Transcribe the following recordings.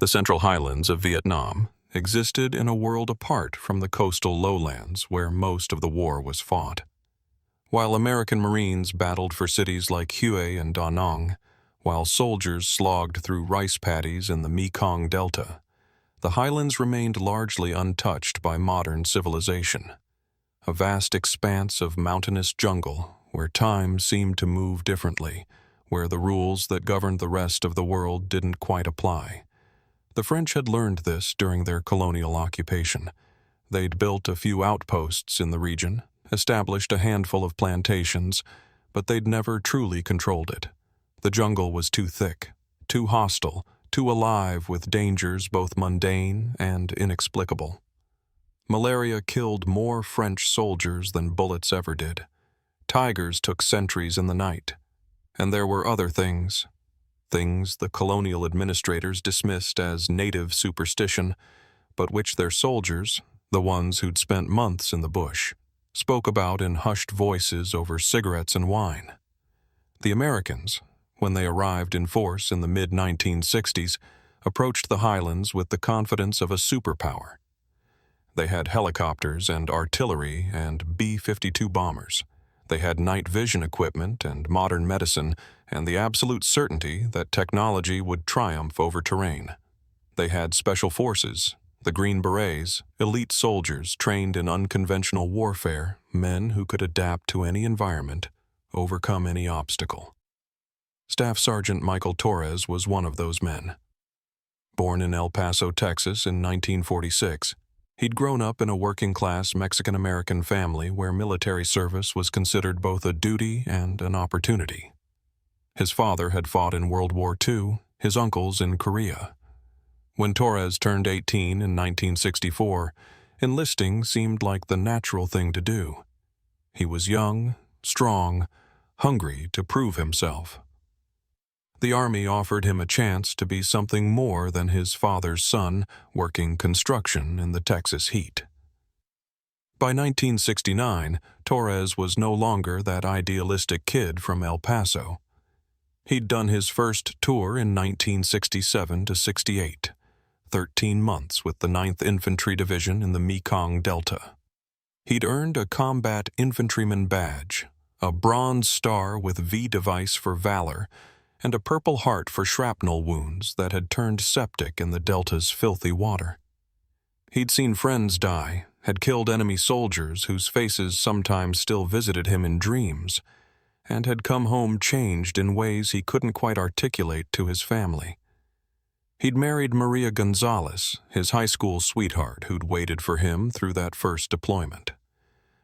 The central highlands of Vietnam existed in a world apart from the coastal lowlands where most of the war was fought. While American Marines battled for cities like Hue and Da Nang, while soldiers slogged through rice paddies in the Mekong Delta, the highlands remained largely untouched by modern civilization. A vast expanse of mountainous jungle where time seemed to move differently, where the rules that governed the rest of the world didn't quite apply. The French had learned this during their colonial occupation. They'd built a few outposts in the region, established a handful of plantations, but they'd never truly controlled it. The jungle was too thick, too hostile, too alive with dangers both mundane and inexplicable. Malaria killed more French soldiers than bullets ever did. Tigers took sentries in the night. And there were other things the colonial administrators dismissed as native superstition, but which their soldiers, the ones who'd spent months in the bush, spoke about in hushed voices over cigarettes and wine. The Americans, when they arrived in force in the mid-1960s, approached the highlands with the confidence of a superpower. They had helicopters and artillery and B-52 bombers. They had night vision equipment and modern medicine and the absolute certainty that technology would triumph over terrain. They had special forces, the Green Berets, elite soldiers trained in unconventional warfare, men who could adapt to any environment, overcome any obstacle. Staff Sergeant Michael Torres was one of those men. Born in El Paso, Texas in 1946, he'd grown up in a working-class Mexican-American family where military service was considered both a duty and an opportunity. His father had fought in World War II, his uncles in Korea. When Torres turned 18 in 1964, enlisting seemed like the natural thing to do. He was young, strong, hungry to prove himself. The Army offered him a chance to be something more than his father's son working construction in the Texas heat. By 1969, Torres was no longer that idealistic kid from El Paso. He'd done his first tour in 1967 to 68, 13 months with the 9th Infantry Division in the Mekong Delta. He'd earned a Combat Infantryman badge, a Bronze Star with V device for valor, and a Purple Heart for shrapnel wounds that had turned septic in the Delta's filthy water. He'd seen friends die, had killed enemy soldiers whose faces sometimes still visited him in dreams, and had come home changed in ways he couldn't quite articulate to his family. He'd married Maria Gonzalez, his high school sweetheart who'd waited for him through that first deployment.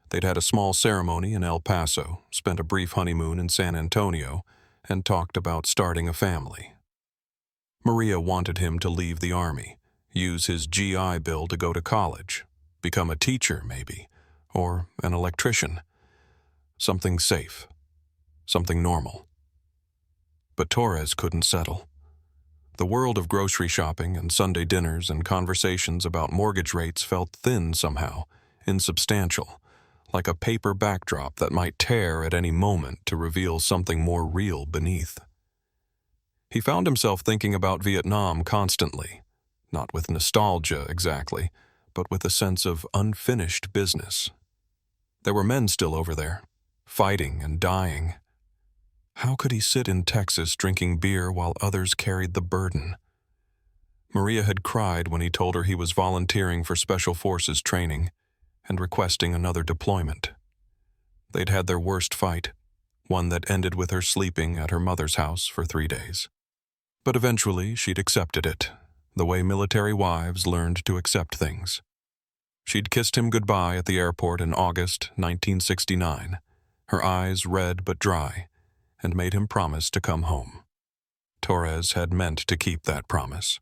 They'd had a small ceremony in El Paso, spent a brief honeymoon in San Antonio, and talked about starting a family. Maria wanted him to leave the Army, use his GI Bill to go to college, become a teacher maybe, or an electrician. Something safe, something normal. But Torres couldn't settle. The world of grocery shopping and Sunday dinners and conversations about mortgage rates felt thin somehow, insubstantial, like a paper backdrop that might tear at any moment to reveal something more real beneath. He found himself thinking about Vietnam constantly, not with nostalgia exactly, but with a sense of unfinished business. There were men still over there, fighting and dying. How could he sit in Texas drinking beer while others carried the burden? Maria had cried when he told her he was volunteering for Special Forces training and requesting another deployment. They'd had their worst fight, one that ended with her sleeping at her mother's house for 3 days. But eventually she'd accepted it, the way military wives learned to accept things. She'd kissed him goodbye at the airport in August 1969, her eyes red but dry, and made him promise to come home. Torres had meant to keep that promise.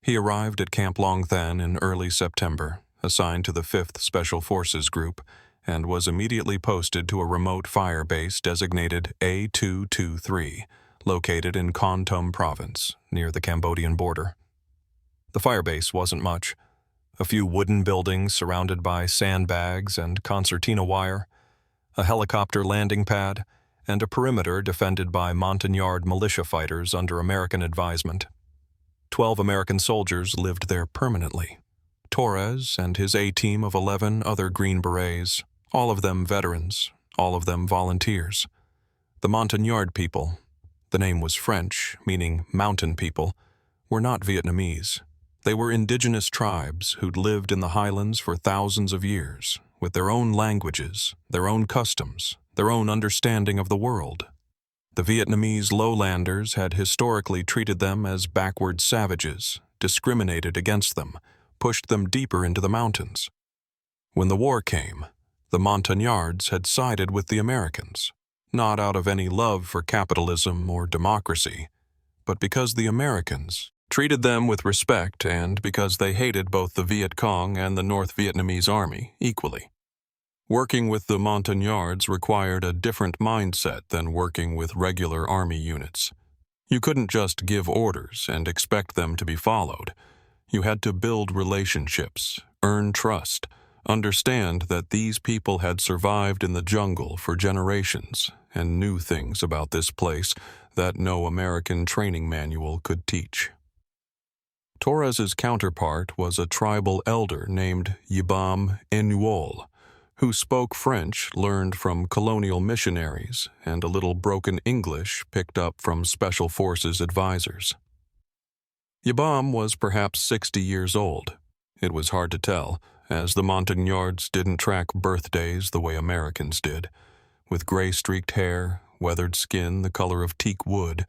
He arrived at Camp Long Than in early September, assigned to the 5th Special Forces Group, and was immediately posted to a remote fire base designated A223, located in Kon Tum Province, near the Cambodian border. The firebase wasn't much. A few wooden buildings surrounded by sandbags and concertina wire, a helicopter landing pad, and a perimeter defended by Montagnard militia fighters under American advisement. 12 American soldiers lived there permanently. Torres and his A-team of 11 other Green Berets, all of them veterans, all of them volunteers. The Montagnard people, the name was French, meaning mountain people, were not Vietnamese. They were indigenous tribes who'd lived in the Highlands for thousands of years, with their own languages, their own customs, their own understanding of the world. The Vietnamese lowlanders had historically treated them as backward savages, discriminated against them, pushed them deeper into the mountains. When the war came, the Montagnards had sided with the Americans, not out of any love for capitalism or democracy, but because the Americans treated them with respect and because they hated both the Viet Cong and the North Vietnamese Army equally. Working with the Montagnards required a different mindset than working with regular army units. You couldn't just give orders and expect them to be followed. You had to build relationships, earn trust, understand that these people had survived in the jungle for generations and knew things about this place that no American training manual could teach. Torres's counterpart was a tribal elder named Yibam Enuol, who spoke French learned from colonial missionaries and a little broken English picked up from Special Forces advisors. Yibam was perhaps 60 years old. It was hard to tell, as the Montagnards didn't track birthdays the way Americans did, with gray-streaked hair, weathered skin the color of teak wood,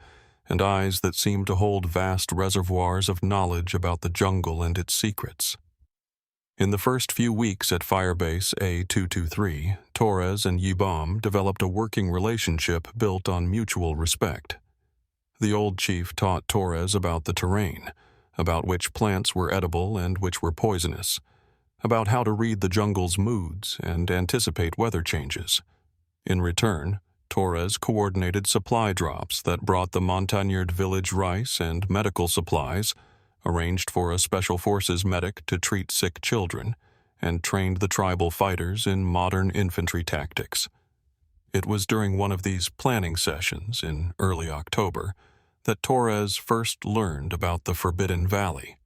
and eyes that seemed to hold vast reservoirs of knowledge about the jungle and its secrets. In the first few weeks at Firebase A223, Torres and Yibam developed a working relationship built on mutual respect. The old chief taught Torres about the terrain, about which plants were edible and which were poisonous, about how to read the jungle's moods and anticipate weather changes. In return, Torres coordinated supply drops that brought the Montagnard village rice and medical supplies, arranged for a Special Forces medic to treat sick children, and trained the tribal fighters in modern infantry tactics. It was during one of these planning sessions in early October that Torres first learned about the Forbidden Valley.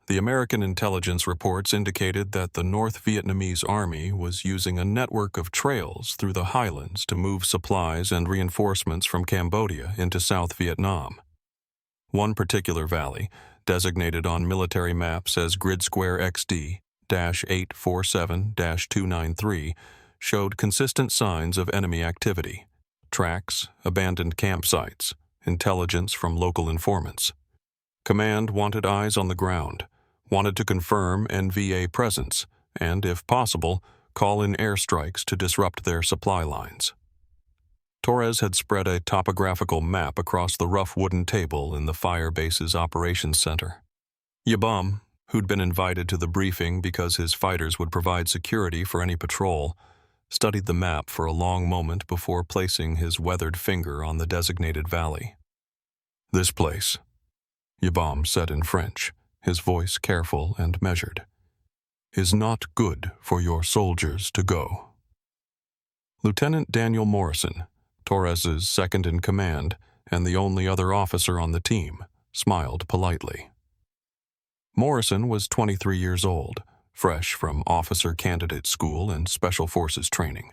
The American intelligence reports indicated that the North Vietnamese Army was using a network of trails through the Highlands to move supplies and reinforcements from Cambodia into South Vietnam. One particular valley, designated on military maps as Grid Square XD-847-293, showed consistent signs of enemy activity: tracks, abandoned campsites, intelligence from local informants. Command wanted eyes on the ground, wanted to confirm NVA presence, and, if possible, call in airstrikes to disrupt their supply lines. Torres had spread a topographical map across the rough wooden table in the Firebase's operations center. Yibam, who'd been invited to the briefing because his fighters would provide security for any patrol, studied the map for a long moment before placing his weathered finger on the designated valley. "This place," Yibam said in French, his voice careful and measured, "is not good for your soldiers to go." Lieutenant Daniel Morrison, Torres's second-in-command and the only other officer on the team, smiled politely. Morrison was 23 years old, fresh from officer candidate school and Special Forces training.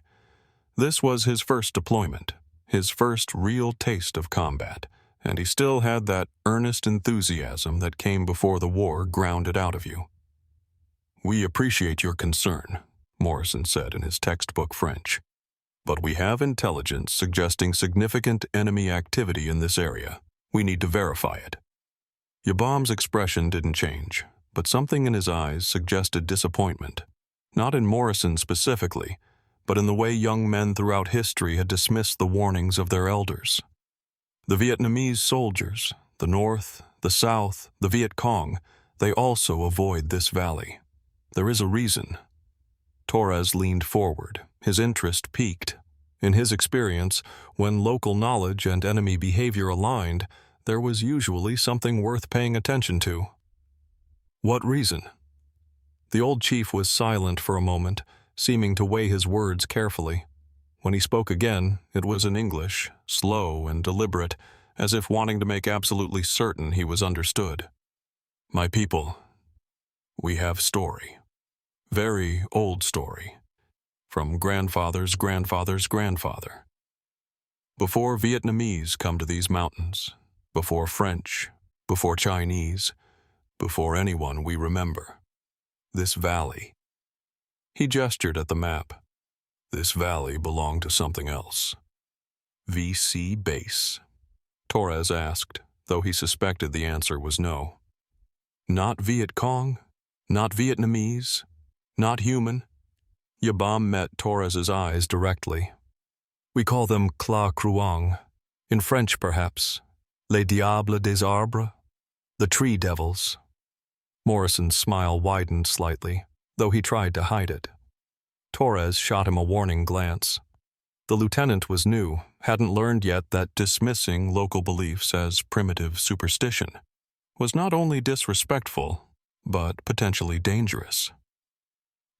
This was his first deployment, his first real taste of combat, and he still had that earnest enthusiasm that came before the war ground it out of you. "We appreciate your concern," Morrison said in his textbook French, "but we have intelligence suggesting significant enemy activity in this area. We need to verify it." Yibam's expression didn't change, but something in his eyes suggested disappointment, not in Morrison specifically, but in the way young men throughout history had dismissed the warnings of their elders. The Vietnamese soldiers, the North, the South, the Viet Cong, they also avoid this valley. There is a reason. Torres leaned forward, his interest piqued. In his experience, when local knowledge and enemy behavior aligned, there was usually something worth paying attention to. "What reason?" The old chief was silent for a moment, seeming to weigh his words carefully. When he spoke again, it was in English, slow and deliberate, as if wanting to make absolutely certain he was understood. My people, we have story. Very old story. From grandfather's grandfather's grandfather. Before Vietnamese come to these mountains, before French, before Chinese, before anyone we remember, this valley. He gestured at the map. This valley belonged to something else. VC Base. Torres asked, though he suspected the answer was no. Not Viet Cong, not Vietnamese, not human. Yabam met Torres's eyes directly. We call them klah kruang, in French perhaps, les diables des arbres, the tree devils. Morrison's smile widened slightly, though he tried to hide it. Torres shot him a warning glance. The lieutenant was new, hadn't learned yet that dismissing local beliefs as primitive superstition was not only disrespectful, but potentially dangerous.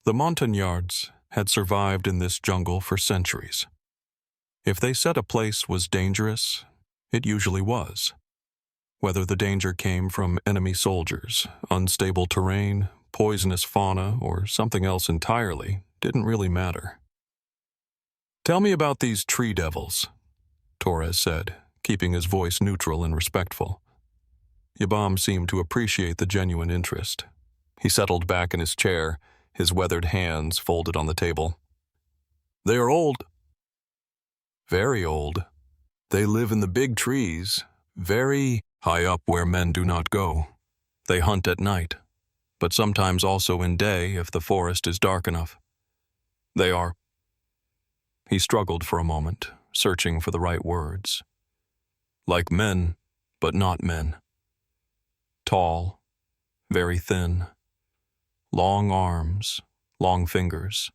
The Montagnards had survived in this jungle for centuries. If they said a place was dangerous, it usually was. Whether the danger came from enemy soldiers, unstable terrain, poisonous fauna, or something else entirely, didn't really matter. Tell me about these tree devils, Torres said, keeping his voice neutral and respectful. Yabam seemed to appreciate the genuine interest. He settled back in his chair, his weathered hands folded on the table. They are old. Very old. They live in the big trees, very high up where men do not go. They hunt at night, but sometimes also in day if the forest is dark enough. They are. He struggled for a moment, searching for the right words. Like men, but not men. Tall, very thin, long arms, long fingers.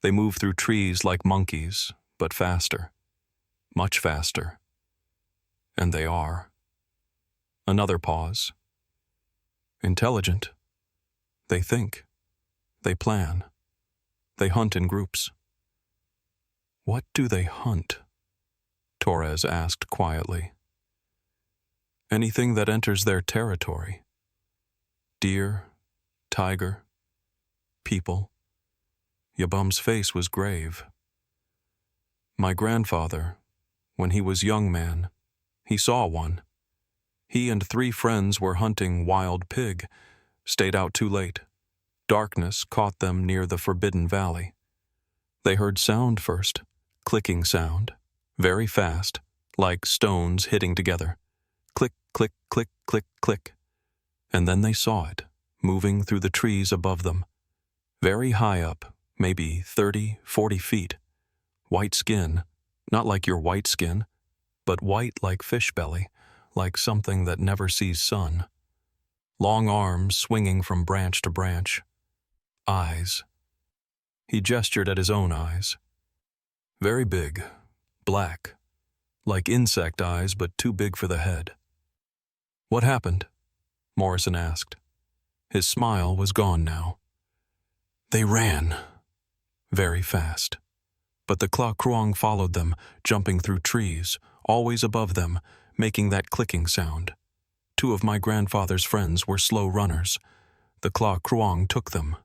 They move through trees like monkeys, but faster, much faster. And they are. Another pause. Intelligent. They think. They plan. They hunt in groups. What do they hunt? Torres asked quietly. Anything that enters their territory. Deer, tiger, people. Yabam's face was grave. My grandfather, when he was young man, he saw one. He and 3 friends were hunting wild pig, stayed out too late. Darkness caught them near the Forbidden Valley. They heard sound first, clicking sound, very fast, like stones hitting together. Click, click, click, click, click. And then they saw it, moving through the trees above them. Very high up, maybe 30, 40 feet. White skin, not like your white skin, but white like fish belly, like something that never sees sun. Long arms swinging from branch to branch. Eyes. He gestured at his own eyes. Very big, black, like insect eyes but too big for the head. What happened? Morrison asked. His smile was gone now. They ran. Very fast. But the klah kruang followed them, jumping through trees, always above them, making that clicking sound. 2 of my grandfather's friends were slow runners. The klah kruang took them.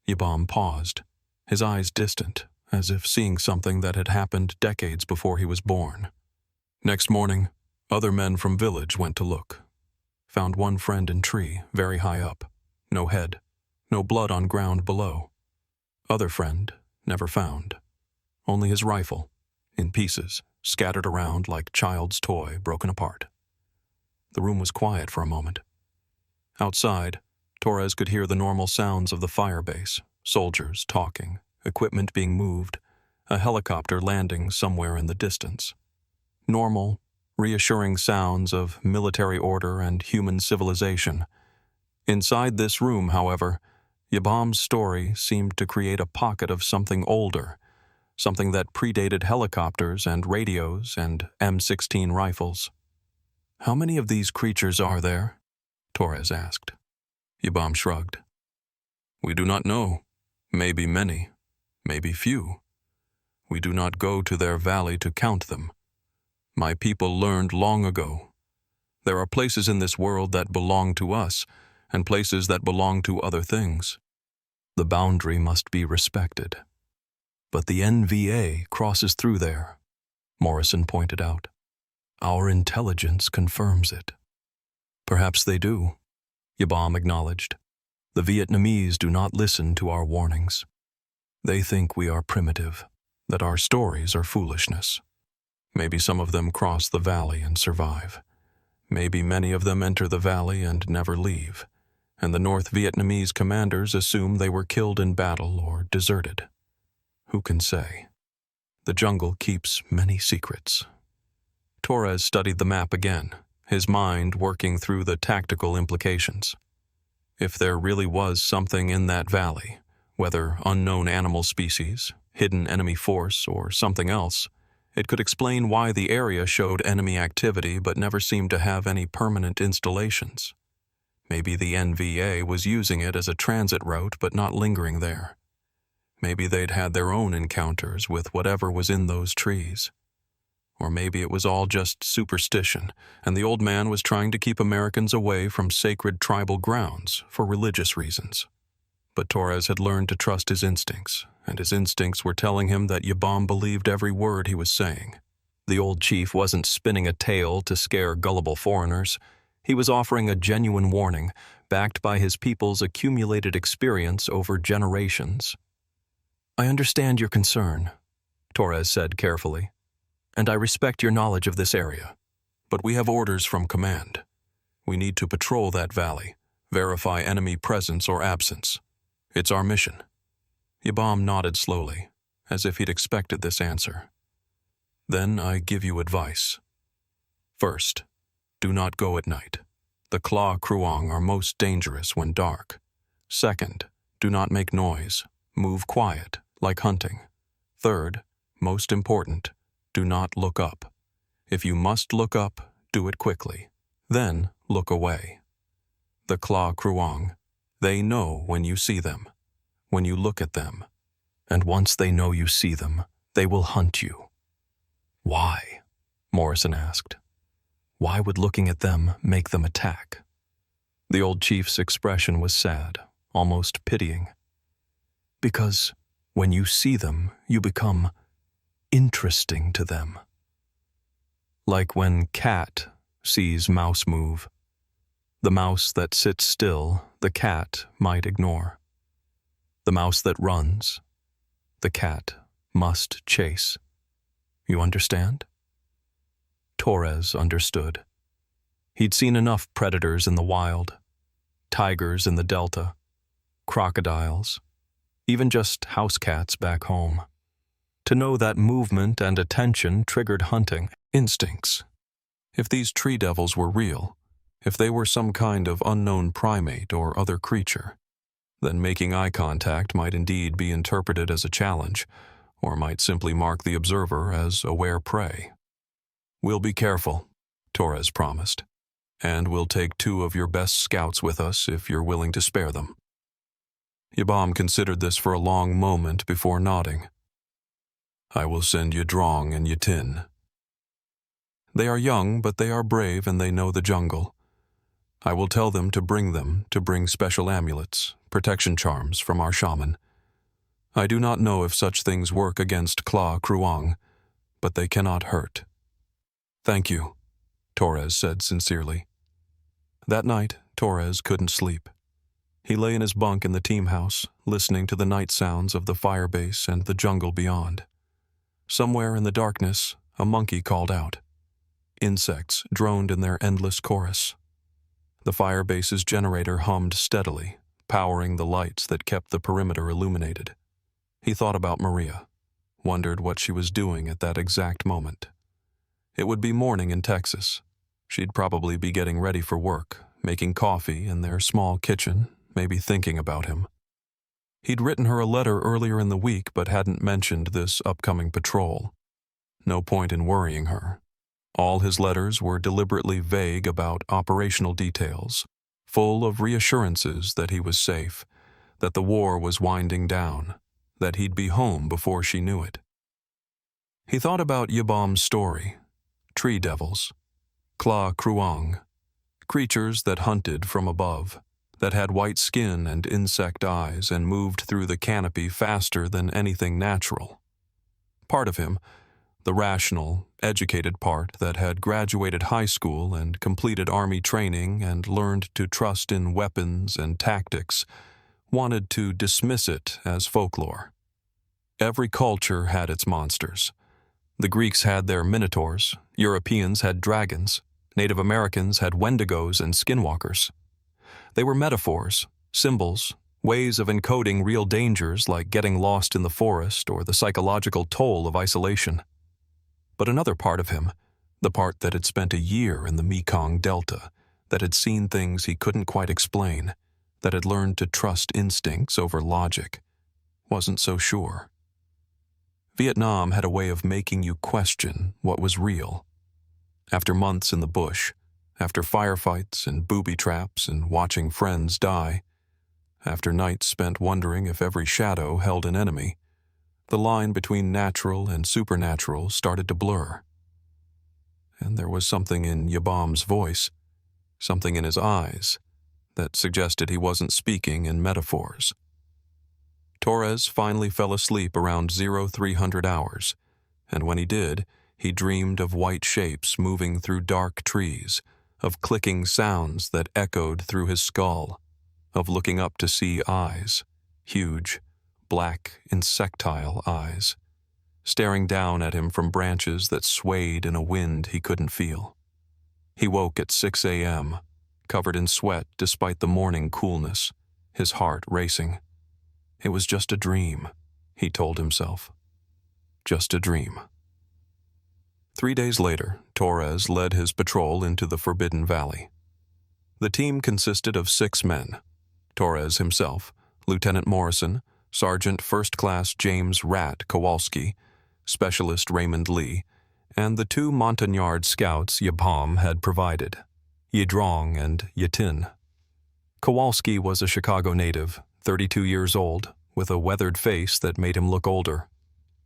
Yabam paused, his eyes distant, as if seeing something that had happened decades before he was born. Next morning, other men from village went to look. Found one friend in tree, very high up. No head, no blood on ground below. Other friend, never found. Only his rifle, in pieces, scattered around like child's toy broken apart. The room was quiet for a moment. Outside, Torres could hear the normal sounds of the fire base, soldiers talking, equipment being moved, a helicopter landing somewhere in the distance. Normal, reassuring sounds of military order and human civilization. Inside this room, however, Yabam's story seemed to create a pocket of something older, something that predated helicopters and radios and M16 rifles. How many of these creatures are there? Torres asked. Yabam shrugged. We do not know. Maybe many, maybe few. We do not go to their valley to count them. My people learned long ago. There are places in this world that belong to us, and places that belong to other things. The boundary must be respected. But the NVA crosses through there, Morrison pointed out. Our intelligence confirms it. Perhaps they do, Yabam acknowledged. The Vietnamese do not listen to our warnings. They think we are primitive, that our stories are foolishness. Maybe some of them cross the valley and survive. Maybe many of them enter the valley and never leave, and the North Vietnamese commanders assume they were killed in battle or deserted. Who can say? The jungle keeps many secrets. Torres studied the map again, his mind working through the tactical implications. If there really was something in that valley, whether unknown animal species, hidden enemy force, or something else, it could explain why the area showed enemy activity but never seemed to have any permanent installations. Maybe the NVA was using it as a transit route but not lingering there. Maybe they'd had their own encounters with whatever was in those trees. Or maybe it was all just superstition, and the old man was trying to keep Americans away from sacred tribal grounds for religious reasons. But Torres had learned to trust his instincts, and his instincts were telling him that Yabam believed every word he was saying. The old chief wasn't spinning a tale to scare gullible foreigners. He was offering a genuine warning, backed by his people's accumulated experience over generations. I understand your concern, Torres said carefully, and I respect your knowledge of this area. But we have orders from command. We need to patrol that valley, verify enemy presence or absence. It's our mission. Yabam nodded slowly, as if he'd expected this answer. Then I give you advice. First, do not go at night. The klah kruang are most dangerous when dark. Second, do not make noise. Move quiet, like hunting. Third, most important, do not look up. If you must look up, do it quickly. Then look away. The klah kruang, they know when you see them, when you look at them. And once they know you see them, they will hunt you. Why? Morrison asked. Why would looking at them make them attack? The old chief's expression was sad, almost pitying. Because when you see them, you become interesting to them. Like when cat sees mouse move. The mouse that sits still, the cat might ignore. The mouse that runs, the cat must chase. You understand? Torres understood. He'd seen enough predators in the wild, tigers in the delta, crocodiles, even just house cats back home, to know that movement and attention triggered hunting instincts. If these tree devils were real, if they were some kind of unknown primate or other creature, then making eye contact might indeed be interpreted as a challenge, or might simply mark the observer as aware prey. We'll be careful, Torres promised, and we'll take 2 of your best scouts with us if you're willing to spare them. Yabam considered this for a long moment before nodding. I will send Yadrong and Yatin. They are young, but they are brave and they know the jungle. I will tell them to bring special amulets, protection charms from our shaman. I do not know if such things work against klah kruang, but they cannot hurt. Thank you, Torres said sincerely. That night, Torres couldn't sleep. He lay in his bunk in the team house, listening to the night sounds of the fire base and the jungle beyond. Somewhere in the darkness, a monkey called out. Insects droned in their endless chorus. The fire base's generator hummed steadily, powering the lights that kept the perimeter illuminated. He thought about Maria, wondered what she was doing at that exact moment. It would be morning in Texas. She'd probably be getting ready for work, making coffee in their small kitchen, maybe thinking about him. He'd written her a letter earlier in the week but hadn't mentioned this upcoming patrol. No point in worrying her. All his letters were deliberately vague about operational details, full of reassurances that he was safe, that the war was winding down, that he'd be home before she knew it. He thought about Yabam's story, tree devils, klah kruang, Creatures that hunted from above, that had white skin and insect eyes and moved through the canopy faster than anything natural. Part of him, the rational, educated part that had graduated high school and completed army training and learned to trust in weapons and tactics, wanted to dismiss it as folklore. Every culture had its monsters. The Greeks had their minotaurs, Europeans had dragons, Native Americans had wendigos and skinwalkers. They were metaphors, symbols, ways of encoding real dangers like getting lost in the forest or the psychological toll of isolation. But another part of him, the part that had spent a year in the Mekong Delta, that had seen things he couldn't quite explain, that had learned to trust instincts over logic, wasn't so sure. Vietnam had a way of making you question what was real. After months in the bush, after firefights and booby traps and watching friends die, after nights spent wondering if every shadow held an enemy, the line between natural and supernatural started to blur. And there was something in Yabam's voice, something in his eyes, that suggested he wasn't speaking in metaphors. Torres finally fell asleep around 0300 hours, and when he did, he dreamed of white shapes moving through dark trees, of clicking sounds that echoed through his skull, of looking up to see eyes, huge, black, insectile eyes, staring down at him from branches that swayed in a wind he couldn't feel. He woke at 6 a.m., covered in sweat despite the morning coolness, his heart racing. It was just a dream, he told himself. Just a dream. 3 days later, Torres led his patrol into the Forbidden Valley. The team consisted of 6 men: Torres himself, Lieutenant Morrison, Sergeant First Class James "Rat" Kowalski, Specialist Raymond Lee, and the 2 Montagnard scouts Yabam had provided, Yidrong and Yitin. Kowalski was a Chicago native, 32 years old, with a weathered face that made him look older.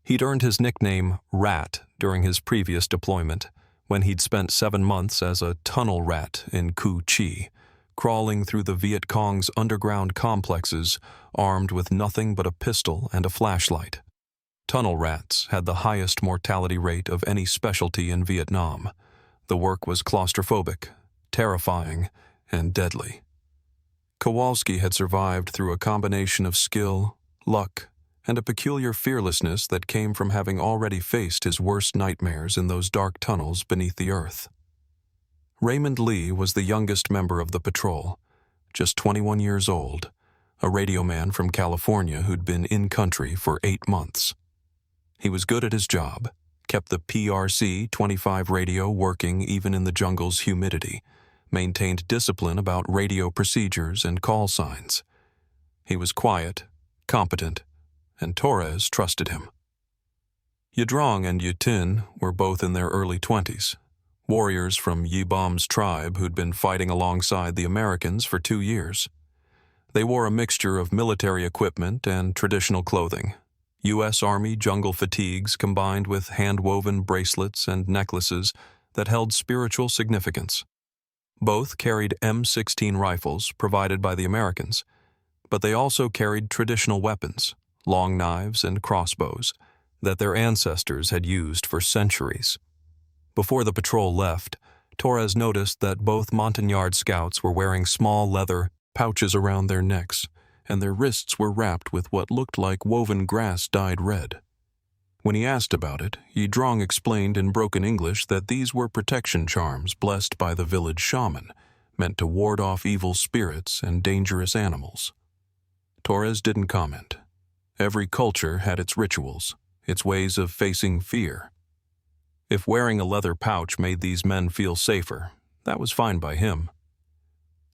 He'd earned his nickname Rat during his previous deployment, when he'd spent 7 months as a tunnel rat in Cu Chi, crawling through the Viet Cong's underground complexes armed with nothing but a pistol and a flashlight. Tunnel rats had the highest mortality rate of any specialty in Vietnam. The work was claustrophobic, terrifying, and deadly. Kowalski had survived through a combination of skill, luck, and a peculiar fearlessness that came from having already faced his worst nightmares in those dark tunnels beneath the earth. Raymond Lee was the youngest member of the patrol, just 21 years old, a radio man from California who'd been in country for 8 months. He was good at his job, kept the PRC-25 radio working even in the jungle's humidity, maintained discipline about radio procedures and call signs. He was quiet, competent, and Torres trusted him. Yidrong and Yitin were both in their early 20s, warriors from Yibam's tribe who'd been fighting alongside the Americans for 2 years. They wore a mixture of military equipment and traditional clothing, U.S. Army jungle fatigues combined with hand-woven bracelets and necklaces that held spiritual significance. Both carried M16 rifles provided by the Americans, but they also carried traditional weapons, long knives and crossbows, that their ancestors had used for centuries. Before the patrol left, Torres noticed that both Montagnard scouts were wearing small leather pouches around their necks, and their wrists were wrapped with what looked like woven grass dyed red. When he asked about it, Yidrong explained in broken English that these were protection charms blessed by the village shaman, meant to ward off evil spirits and dangerous animals. Torres didn't comment. Every culture had its rituals, its ways of facing fear. If wearing a leather pouch made these men feel safer, that was fine by him.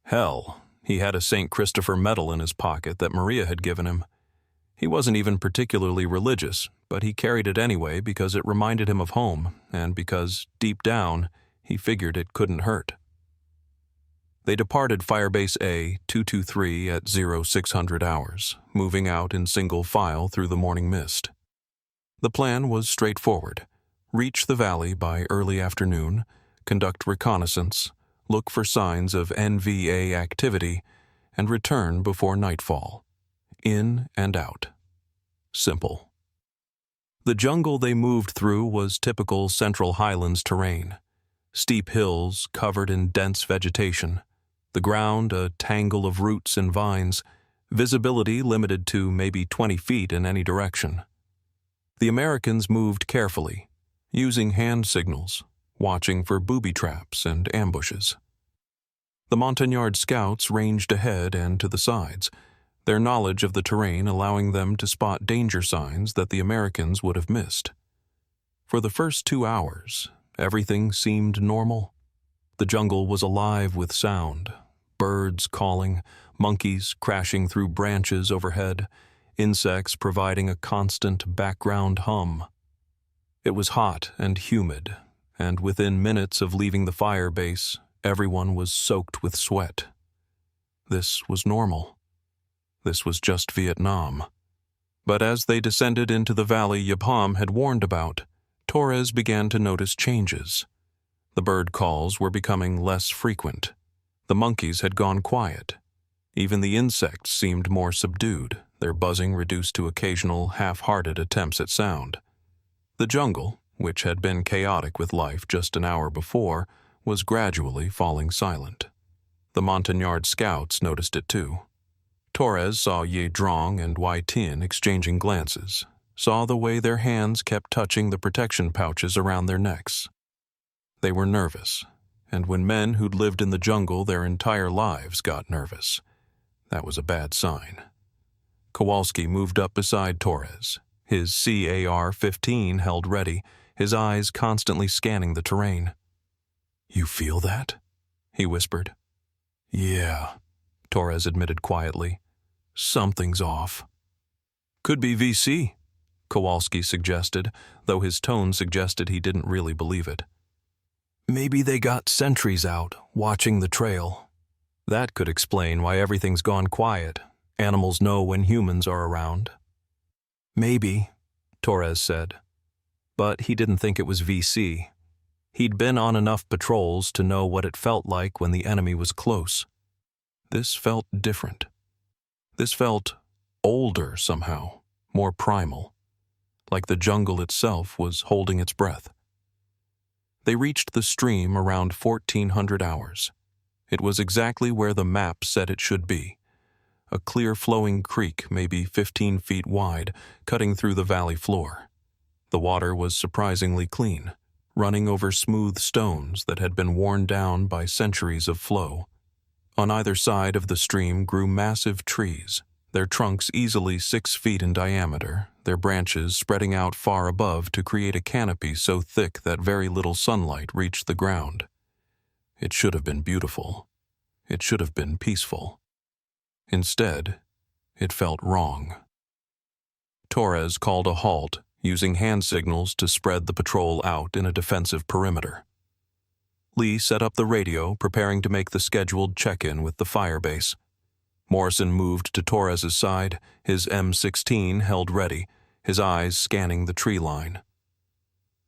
Hell, he had a St. Christopher medal in his pocket that Maria had given him. He wasn't even particularly religious, but he carried it anyway because it reminded him of home, and because, deep down, he figured it couldn't hurt. They departed Firebase A-223 at 0600 hours, moving out in single file through the morning mist. The plan was straightforward: reach the valley by early afternoon, conduct reconnaissance, look for signs of NVA activity, and return before nightfall. In and out. Simple. The jungle they moved through was typical Central Highlands terrain. Steep hills covered in dense vegetation, the ground a tangle of roots and vines, visibility limited to maybe 20 feet in any direction. The Americans moved carefully, using hand signals, watching for booby traps and ambushes. The Montagnard scouts ranged ahead and to the sides, their knowledge of the terrain allowing them to spot danger signs that the Americans would have missed. For the first 2 hours, everything seemed normal. The jungle was alive with sound, birds calling, monkeys crashing through branches overhead, insects providing a constant background hum. It was hot and humid, and within minutes of leaving the fire base, everyone was soaked with sweat. This was normal. This was just Vietnam. But as they descended into the valley Yapam had warned about, Torres began to notice changes. The bird calls were becoming less frequent. The monkeys had gone quiet. Even the insects seemed more subdued, their buzzing reduced to occasional half-hearted attempts at sound. The jungle, which had been chaotic with life just an hour before, was gradually falling silent. The Montagnard scouts noticed it too. Torres saw Ye Drong and Wai Tin exchanging glances, saw the way their hands kept touching the protection pouches around their necks. They were nervous, and when men who'd lived in the jungle their entire lives got nervous, that was a bad sign. Kowalski moved up beside Torres, his CAR-15 held ready, his eyes constantly scanning the terrain. "You feel that?" he whispered. "Yeah," Torres admitted quietly. "Something's off." "Could be VC," Kowalski suggested, though his tone suggested he didn't really believe it. "Maybe they got sentries out, watching the trail. That could explain why everything's gone quiet. Animals know when humans are around." "Maybe," Torres said. But he didn't think it was VC. He'd been on enough patrols to know what it felt like when the enemy was close. This felt different. This felt older somehow, more primal, like the jungle itself was holding its breath. They reached the stream around 1400 hours. It was exactly where the map said it should be. A clear flowing creek, maybe 15 feet wide, cutting through the valley floor. The water was surprisingly clean, running over smooth stones that had been worn down by centuries of flow. On either side of the stream grew massive trees, their trunks easily 6 feet in diameter, their branches spreading out far above to create a canopy so thick that very little sunlight reached the ground. It should have been beautiful. It should have been peaceful. Instead, it felt wrong. Torres called a halt, using hand signals to spread the patrol out in a defensive perimeter. Lee set up the radio, preparing to make the scheduled check-in with the fire base. Morrison moved to Torres's side, his M16 held ready, his eyes scanning the tree line.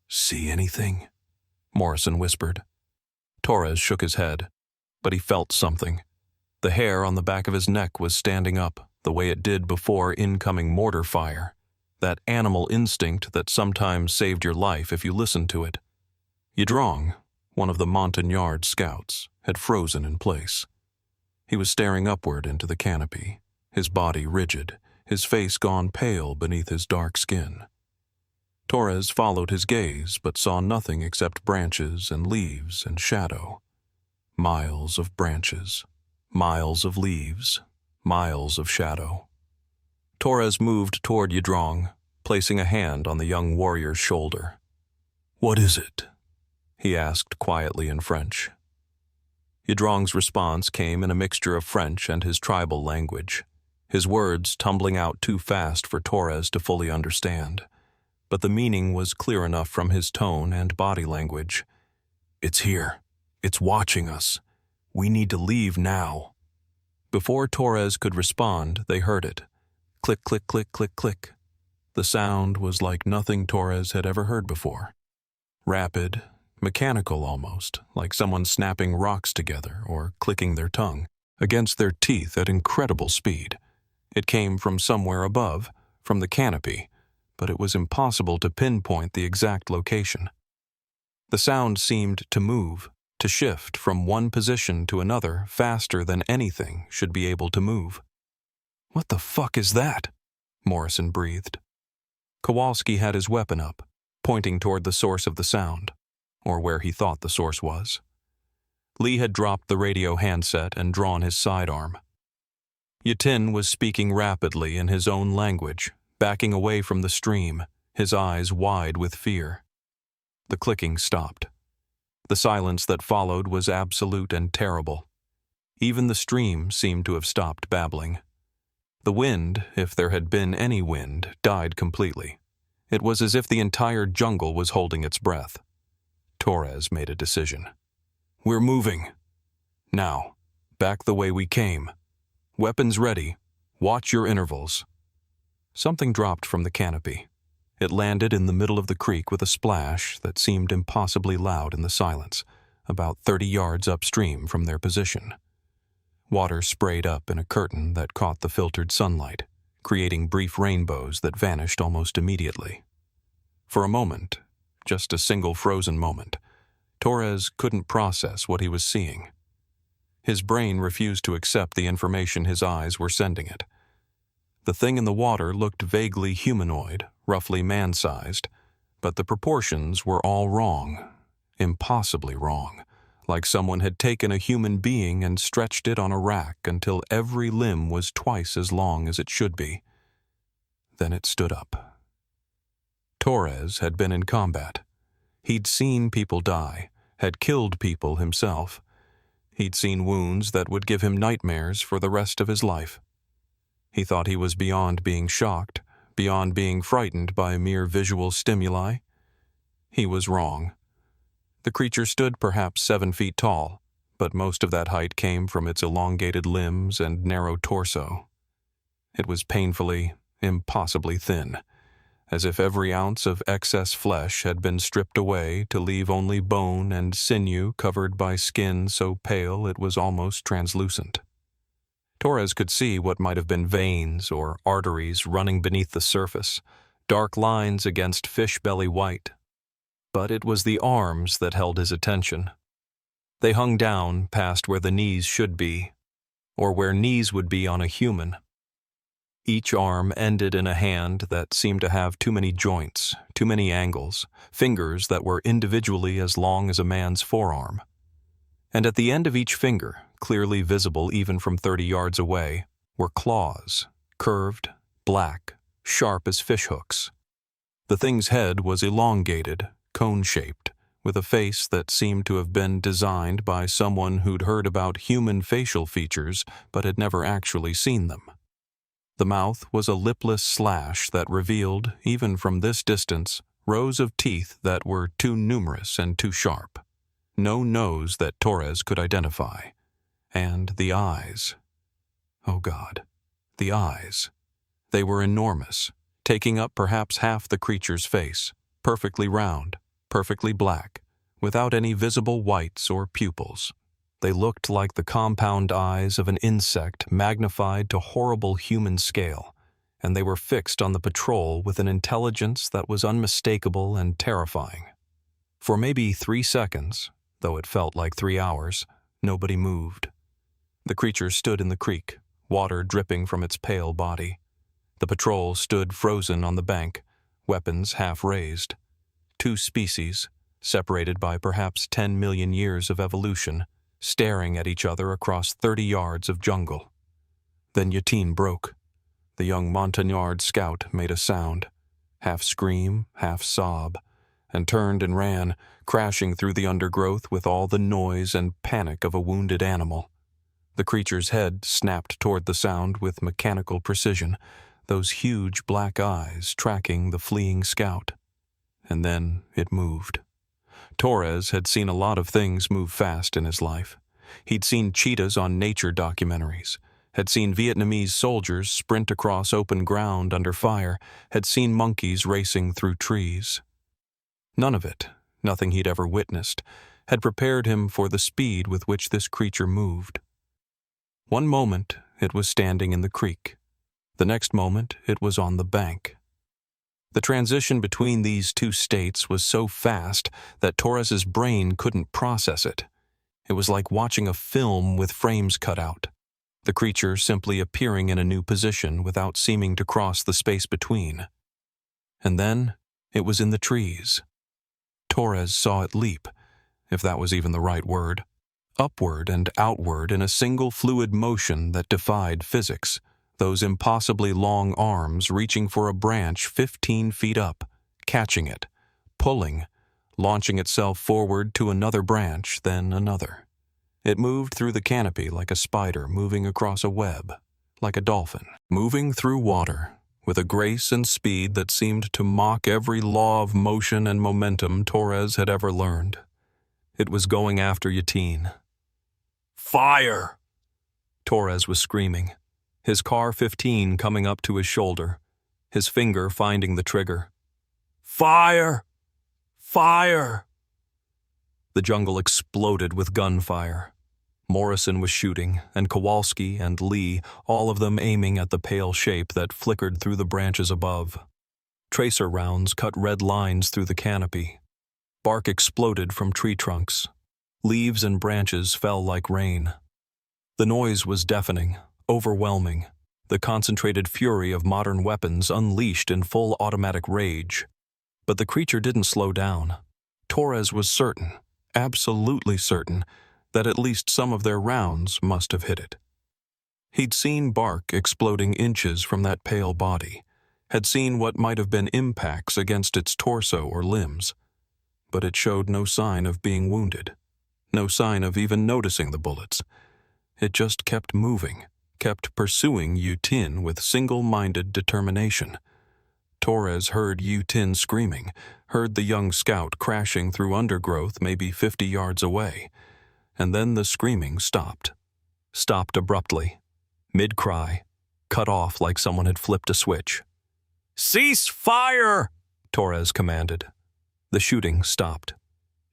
"See anything?" Morrison whispered. Torres shook his head, but he felt something. The hair on the back of his neck was standing up, the way it did before incoming mortar fire. That animal instinct that sometimes saved your life if you listened to it. Ye Drong, one of the Montagnard scouts, had frozen in place. He was staring upward into the canopy, his body rigid, his face gone pale beneath his dark skin. Torres followed his gaze, but saw nothing except branches and leaves and shadow. Miles of branches, miles of leaves, miles of shadow. Torres moved toward Ye Drong, placing a hand on the young warrior's shoulder. "What is it?" he asked quietly in French. Ye Drong's response came in a mixture of French and his tribal language, his words tumbling out too fast for Torres to fully understand. But the meaning was clear enough from his tone and body language. "It's here. It's watching us. We need to leave now." Before Torres could respond, they heard it. Click, click, click, click, click. The sound was like nothing Torres had ever heard before. Rapid, mechanical almost, like someone snapping rocks together or clicking their tongue against their teeth at incredible speed. It came from somewhere above, from the canopy, but it was impossible to pinpoint the exact location. The sound seemed to move, to shift from one position to another faster than anything should be able to move. "What the fuck is that?" Morrison breathed. Kowalski had his weapon up, pointing toward the source of the sound, or where he thought the source was. Lee had dropped the radio handset and drawn his sidearm. Yatin was speaking rapidly in his own language, backing away from the stream, his eyes wide with fear. The clicking stopped. The silence that followed was absolute and terrible. Even the stream seemed to have stopped babbling. The wind, if there had been any wind, died completely. It was as if the entire jungle was holding its breath. Torres made a decision. "We're moving. Now, back the way we came. Weapons ready. Watch your intervals." Something dropped from the canopy. It landed in the middle of the creek with a splash that seemed impossibly loud in the silence, about 30 yards upstream from their position. Water sprayed up in a curtain that caught the filtered sunlight, creating brief rainbows that vanished almost immediately. For a moment, just a single frozen moment, Torres couldn't process what he was seeing. His brain refused to accept the information his eyes were sending it. The thing in the water looked vaguely humanoid, roughly man-sized, but the proportions were all wrong, impossibly wrong, like someone had taken a human being and stretched it on a rack until every limb was twice as long as it should be. Then it stood up. Torres had been in combat. He'd seen people die, had killed people himself. He'd seen wounds that would give him nightmares for the rest of his life. He thought he was beyond being shocked, beyond being frightened by mere visual stimuli. He was wrong. The creature stood perhaps 7 feet tall, but most of that height came from its elongated limbs and narrow torso. It was painfully, impossibly thin, as if every ounce of excess flesh had been stripped away to leave only bone and sinew covered by skin so pale it was almost translucent. Torres could see what might have been veins or arteries running beneath the surface, dark lines against fish belly white. But it was the arms that held his attention. They hung down past where the knees should be, or where knees would be on a human. Each arm ended in a hand that seemed to have too many joints, too many angles, fingers that were individually as long as a man's forearm. And at the end of each finger, clearly visible even from 30 yards away, were claws, curved, black, sharp as fishhooks. The thing's head was elongated, cone-shaped, with a face that seemed to have been designed by someone who'd heard about human facial features but had never actually seen them. The mouth was a lipless slash that revealed, even from this distance, rows of teeth that were too numerous and too sharp. No nose that Torres could identify. And the eyes. Oh God, the eyes. They were enormous, taking up perhaps half the creature's face, perfectly round, perfectly black, without any visible whites or pupils. They looked like the compound eyes of an insect magnified to horrible human scale, and they were fixed on the patrol with an intelligence that was unmistakable and terrifying. For maybe 3 seconds, though it felt like 3 hours, nobody moved. The creature stood in the creek, water dripping from its pale body. The patrol stood frozen on the bank, weapons half raised. 2 species, separated by perhaps 10 million years of evolution, staring at each other across 30 yards of jungle. Then Yatin broke. The young Montagnard scout made a sound, half scream, half sob, and turned and ran, crashing through the undergrowth with all the noise and panic of a wounded animal. The creature's head snapped toward the sound with mechanical precision, those huge black eyes tracking the fleeing scout. And then it moved. Torres had seen a lot of things move fast in his life. He'd seen cheetahs on nature documentaries, had seen Vietnamese soldiers sprint across open ground under fire, had seen monkeys racing through trees. None of it, nothing he'd ever witnessed, had prepared him for the speed with which this creature moved. One moment it was standing in the creek. The next moment it was on the bank. The transition between these two states was so fast that Torres's brain couldn't process it. It was like watching a film with frames cut out, the creature simply appearing in a new position without seeming to cross the space between. And then it was in the trees. Torres saw it leap, if that was even the right word, upward and outward in a single fluid motion that defied physics, those impossibly long arms reaching for a branch 15 feet up, catching it, pulling, launching itself forward to another branch, then another. It moved through the canopy like a spider moving across a web, like a dolphin, moving through water, with a grace and speed that seemed to mock every law of motion and momentum Torres had ever learned. It was going after Yatin. "Fire!" Torres was screaming, his Car 15 coming up to his shoulder, his finger finding the trigger. "Fire! Fire!" The jungle exploded with gunfire. Morrison was shooting, and Kowalski and Lee, all of them aiming at the pale shape that flickered through the branches above. Tracer rounds cut red lines through the canopy. Bark exploded from tree trunks. Leaves and branches fell like rain. The noise was deafening, overwhelming, the concentrated fury of modern weapons unleashed in full automatic rage. But the creature didn't slow down. Torres was certain, absolutely certain, that at least some of their rounds must have hit it. He'd seen bark exploding inches from that pale body, had seen what might have been impacts against its torso or limbs, but it showed no sign of being wounded, no sign of even noticing the bullets. It just kept moving, kept pursuing Yatin with single-minded determination. Torres heard Yatin screaming, heard the young scout crashing through undergrowth maybe 50 yards away, and then the screaming stopped. Stopped abruptly, mid-cry, cut off like someone had flipped a switch. "Cease fire!" Torres commanded. The shooting stopped.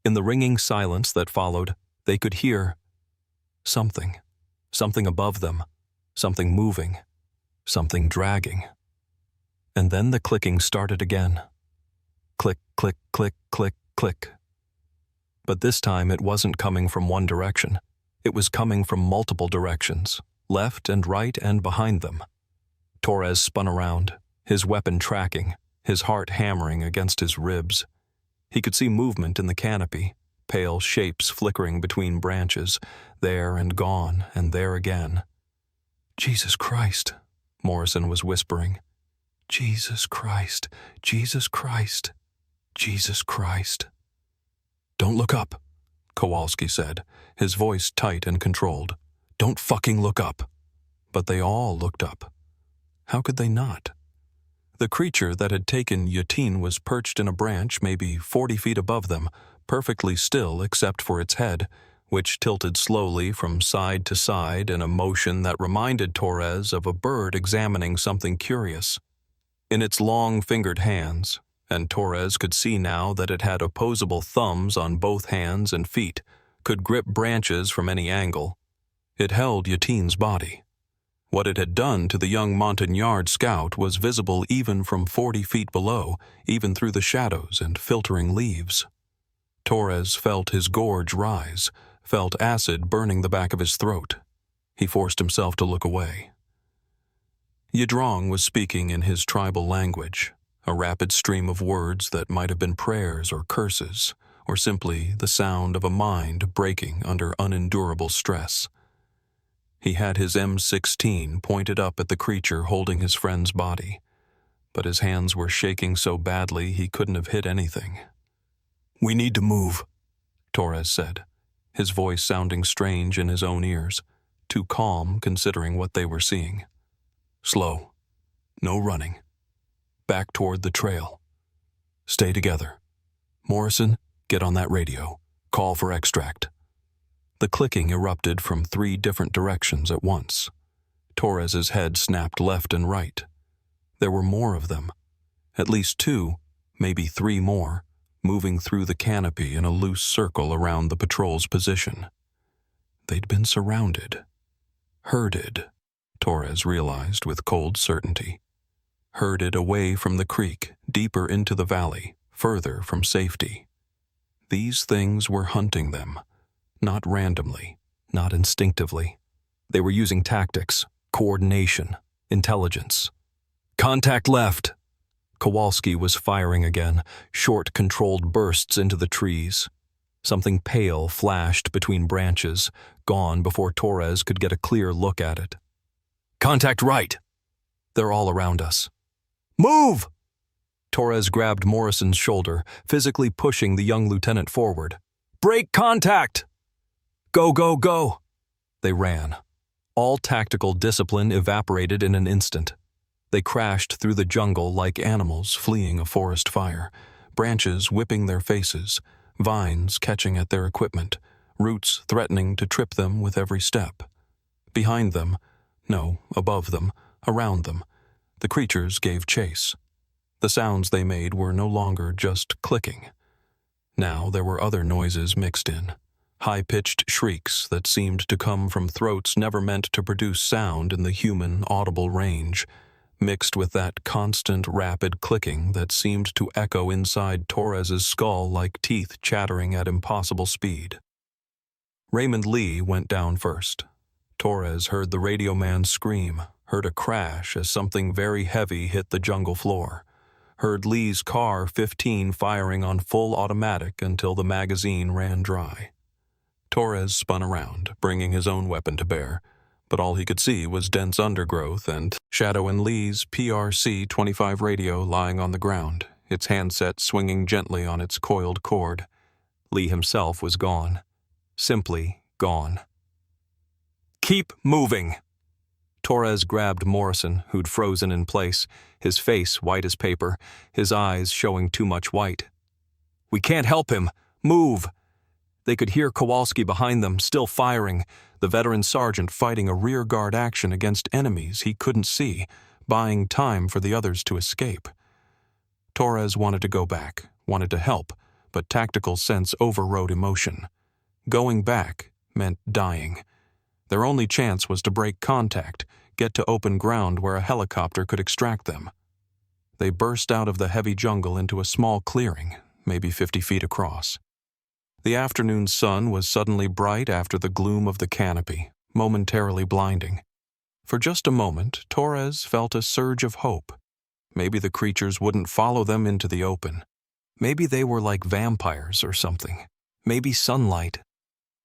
In the ringing silence that followed, they could hear something above them, something moving, something dragging. And then the clicking started again. Click, click, click, click, click. But this time it wasn't coming from one direction. It was coming from multiple directions, left and right and behind them. Torres spun around, his weapon tracking, his heart hammering against his ribs. He could see movement in the canopy, pale shapes flickering between branches, there and gone and there again. "Jesus Christ," Morrison was whispering. "Jesus Christ, Jesus Christ, Jesus Christ." "Don't look up," Kowalski said, his voice tight and controlled. "Don't fucking look up." But they all looked up. How could they not? The creature that had taken Yatin was perched in a branch maybe 40 feet above them, perfectly still except for its head, which tilted slowly from side to side in a motion that reminded Torres of a bird examining something curious. In its long-fingered hands, and Torres could see now that it had opposable thumbs on both hands and feet, could grip branches from any angle, it held Yatin's body. What it had done to the young Montagnard scout was visible even from 40 feet below, even through the shadows and filtering leaves. Torres felt his gorge rise, felt acid burning the back of his throat. He forced himself to look away. Yadrong was speaking in his tribal language, a rapid stream of words that might have been prayers or curses, or simply the sound of a mind breaking under unendurable stress. He had his M16 pointed up at the creature holding his friend's body, but his hands were shaking so badly he couldn't have hit anything. "We need to move," Torres said, his voice sounding strange in his own ears, too calm considering what they were seeing. "Slow. No running. Back toward the trail. Stay together. Morrison, get on that radio. Call for extract." The clicking erupted from 3 different directions at once. Torres's head snapped left and right. There were more of them. At least 2, maybe 3 more, moving through the canopy in a loose circle around the patrol's position. They'd been surrounded. Herded, Torres realized with cold certainty. Herded away from the creek, deeper into the valley, further from safety. These things were hunting them, not randomly, not instinctively. They were using tactics, coordination, intelligence. Contact left! Kowalski was firing again, short, controlled bursts into the trees. Something pale flashed between branches, gone before Torres could get a clear look at it. Contact right! They're all around us. Move! Torres grabbed Morrison's shoulder, physically pushing the young lieutenant forward. Break contact! Go, go, go! They ran. All tactical discipline evaporated in an instant. They crashed through the jungle like animals fleeing a forest fire, branches whipping their faces, vines catching at their equipment, roots threatening to trip them with every step. Behind them, no, above them, around them, the creatures gave chase. The sounds they made were no longer just clicking. Now there were other noises mixed in, high-pitched shrieks that seemed to come from throats never meant to produce sound in the human audible range, mixed with that constant rapid clicking that seemed to echo inside Torres's skull like teeth chattering at impossible speed. Raymond Lee went down first. Torres heard the radio man scream, heard a crash as something very heavy hit the jungle floor, heard Lee's car 15 firing on full automatic until the magazine ran dry. Torres spun around, bringing his own weapon to bear, but all he could see was dense undergrowth and Shadow and Lee's PRC-25 radio lying on the ground, its handset swinging gently on its coiled cord. Lee himself was gone. Simply gone. Keep moving! Torres grabbed Morrison, who'd frozen in place, his face white as paper, his eyes showing too much white. We can't help him! Move! They could hear Kowalski behind them, still firing, the veteran sergeant fighting a rearguard action against enemies he couldn't see, buying time for the others to escape. Torres wanted to go back, wanted to help, but tactical sense overrode emotion. Going back meant dying. Their only chance was to break contact, get to open ground where a helicopter could extract them. They burst out of the heavy jungle into a small clearing, maybe 50 feet across. The afternoon sun was suddenly bright after the gloom of the canopy, momentarily blinding. For just a moment, Torres felt a surge of hope. Maybe the creatures wouldn't follow them into the open. Maybe they were like vampires or something. Maybe sunlight.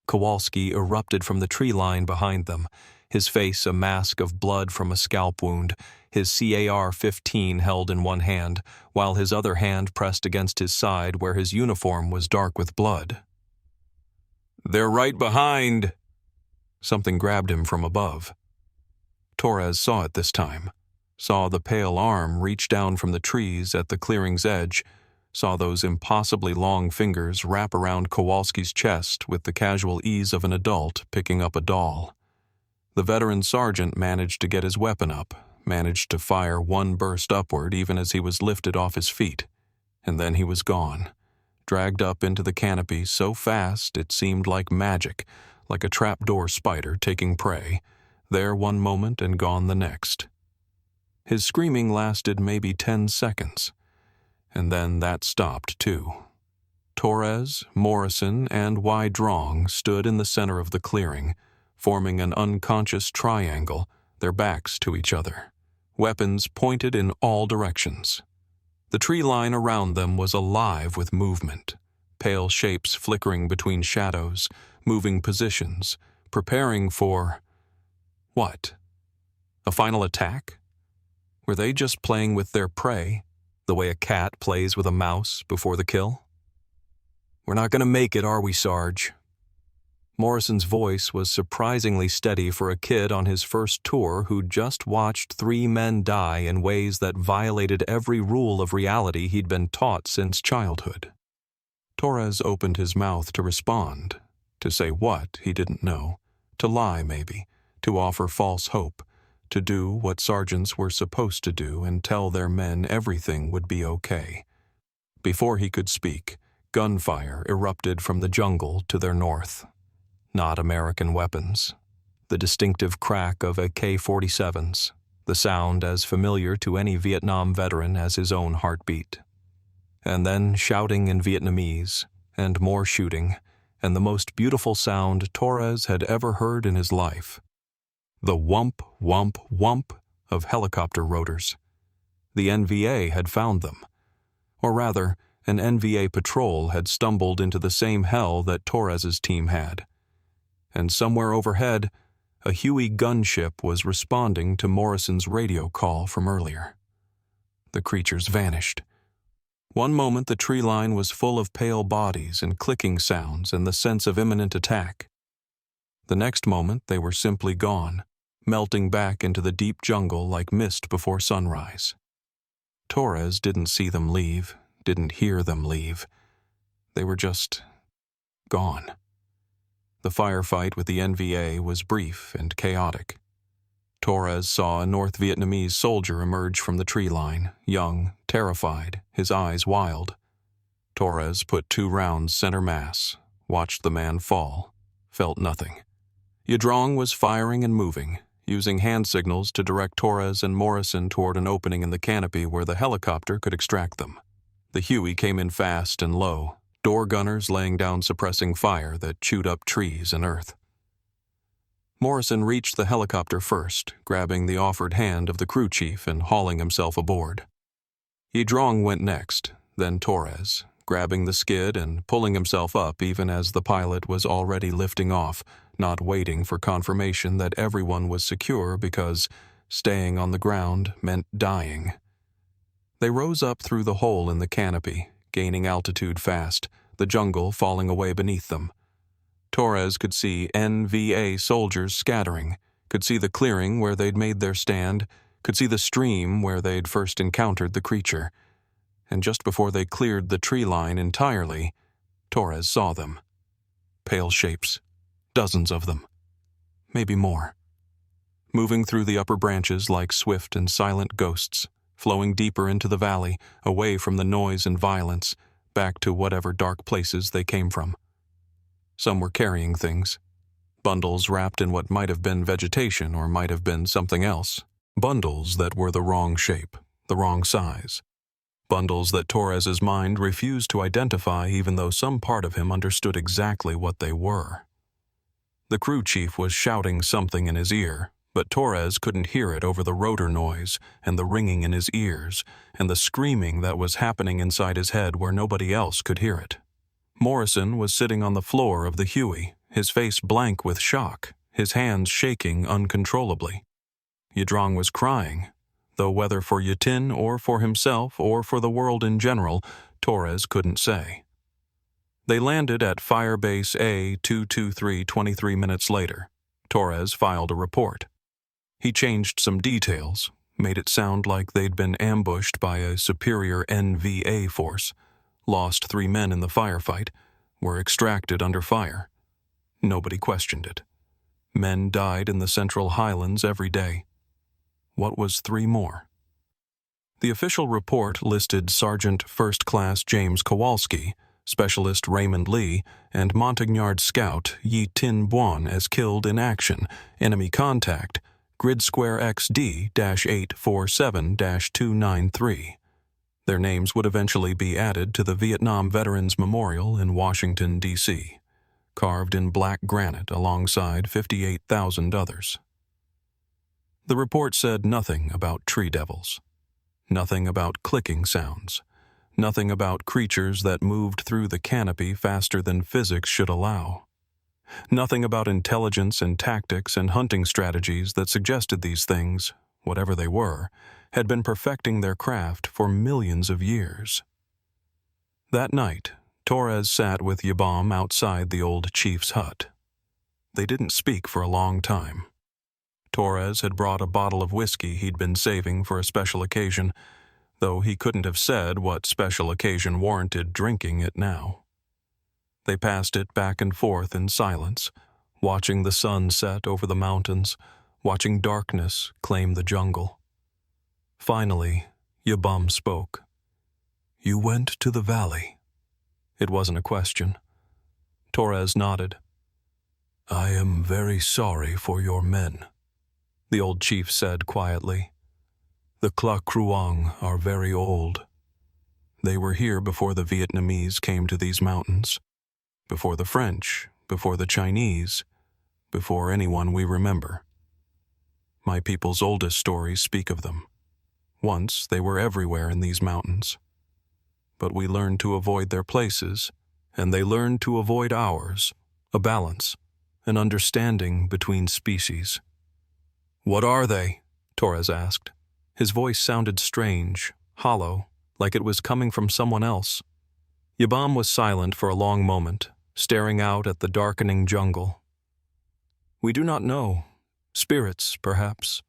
Kowalski erupted from the tree line behind them, his face a mask of blood from a scalp wound, his CAR-15 held in one hand, while his other hand pressed against his side where his uniform was dark with blood. They're right behind! Something grabbed him from above. Torres saw it this time, saw the pale arm reach down from the trees at the clearing's edge, saw those impossibly long fingers wrap around Kowalski's chest with the casual ease of an adult picking up a doll. The veteran sergeant managed to get his weapon up, managed to fire one burst upward even as he was lifted off his feet, and then he was gone, dragged up into the canopy so fast it seemed like magic, like a trapdoor spider taking prey, there one moment and gone the next. His screaming lasted maybe 10 seconds, and then that stopped too. Torres, Morrison, and Drong stood in the center of the clearing, forming an unconscious triangle, their backs to each other, weapons pointed in all directions. The tree line around them was alive with movement, pale shapes flickering between shadows, moving positions, preparing for... what? A final attack? Were they just playing with their prey, the way a cat plays with a mouse before the kill? We're not going to make it, are we, Sarge? Morrison's voice was surprisingly steady for a kid on his first tour who'd just watched 3 men die in ways that violated every rule of reality he'd been taught since childhood. Torres opened his mouth to respond, to say what he didn't know, to lie maybe, to offer false hope, to do what sergeants were supposed to do and tell their men everything would be okay. Before he could speak, Gunfire erupted from the jungle to their north. Not American weapons. The distinctive crack of AK-47s, the sound as familiar to any Vietnam veteran as his own heartbeat. And then shouting in Vietnamese, and more shooting, and the most beautiful sound Torres had ever heard in his life. The whump, whump, whump of helicopter rotors. The NVA had found them. Or rather, an NVA patrol had stumbled into the same hell that Torres's team had. And somewhere overhead, a Huey gunship was responding to Morrison's radio call from earlier. The creatures vanished. One moment the tree line was full of pale bodies and clicking sounds and the sense of imminent attack. The next moment they were simply gone, melting back into the deep jungle like mist before sunrise. Torres didn't see them leave, didn't hear them leave. They were just gone. The firefight with the NVA was brief and chaotic. Torres saw a North Vietnamese soldier emerge from the tree line, young, terrified, his eyes wild. Torres put 2 rounds center mass, watched the man fall, felt nothing. Yadrong was firing and moving, using hand signals to direct Torres and Morrison toward an opening in the canopy where the helicopter could extract them. The Huey came in fast and low, door gunners laying down suppressing fire that chewed up trees and earth. Morrison reached the helicopter first, grabbing the offered hand of the crew chief and hauling himself aboard. Yadrong went next, then Torres, grabbing the skid and pulling himself up even as the pilot was already lifting off, not waiting for confirmation that everyone was secure because staying on the ground meant dying. They rose up through the hole in the canopy, gaining altitude fast, the jungle falling away beneath them. Torres could see NVA soldiers scattering, could see the clearing where they'd made their stand, could see the stream where they'd first encountered the creature. And just before they cleared the tree line entirely, Torres saw them. Pale shapes, dozens of them, maybe more. Moving through the upper branches like swift and silent ghosts, flowing deeper into the valley, away from the noise and violence, back to whatever dark places they came from. Some were carrying things. Bundles wrapped in what might have been vegetation or might have been something else. Bundles that were the wrong shape, the wrong size. Bundles that Torres's mind refused to identify even though some part of him understood exactly what they were. The crew chief was shouting something in his ear, but Torres couldn't hear it over the rotor noise and the ringing in his ears and the screaming that was happening inside his head where nobody else could hear it. Morrison was sitting on the floor of the Huey, his face blank with shock, his hands shaking uncontrollably. Yadrong was crying, though whether for Yatin or for himself or for the world in general, Torres couldn't say. They landed at Firebase A-223 23 minutes later. Torres filed a report. He changed some details, made it sound like they'd been ambushed by a superior NVA force, lost 3 men in the firefight, were extracted under fire. Nobody questioned it. Men died in the central Highlands every day. What was 3 more? The official report listed Sergeant First Class James Kowalski, Specialist Raymond Lee, and Montagnard Scout Yi Tin Buon as killed in action, enemy contact, Grid Square XD-847-293. Their names would eventually be added to the Vietnam Veterans Memorial in Washington, D.C., carved in black granite alongside 58,000 others. The report said nothing about tree devils, nothing about clicking sounds, nothing about creatures that moved through the canopy faster than physics should allow, nothing about intelligence and tactics and hunting strategies that suggested these things, whatever they were, had been perfecting their craft for millions of years. That night, Torres sat with Yabam outside the old chief's hut. They didn't speak for a long time. Torres had brought a bottle of whiskey he'd been saving for a special occasion, though he couldn't have said what special occasion warranted drinking it now. They passed it back and forth in silence, watching the sun set over the mountains, watching darkness claim the jungle. Finally, Yabam spoke. "You went to the valley. It wasn't a question. Torres nodded. "I am very sorry for your men," the old chief said quietly. "The kruang are very old. They were here before the Vietnamese came to these mountains, before the French, before the Chinese, before anyone we remember. My people's oldest stories speak of them. Once they were everywhere in these mountains. But we learned to avoid their places, and they learned to avoid ours, a balance, an understanding between species." "What are they?" Torres asked. His voice sounded strange, hollow, like it was coming from someone else. Yabam was silent for a long moment, staring out at the darkening jungle. "We do not know. Spirits, perhaps.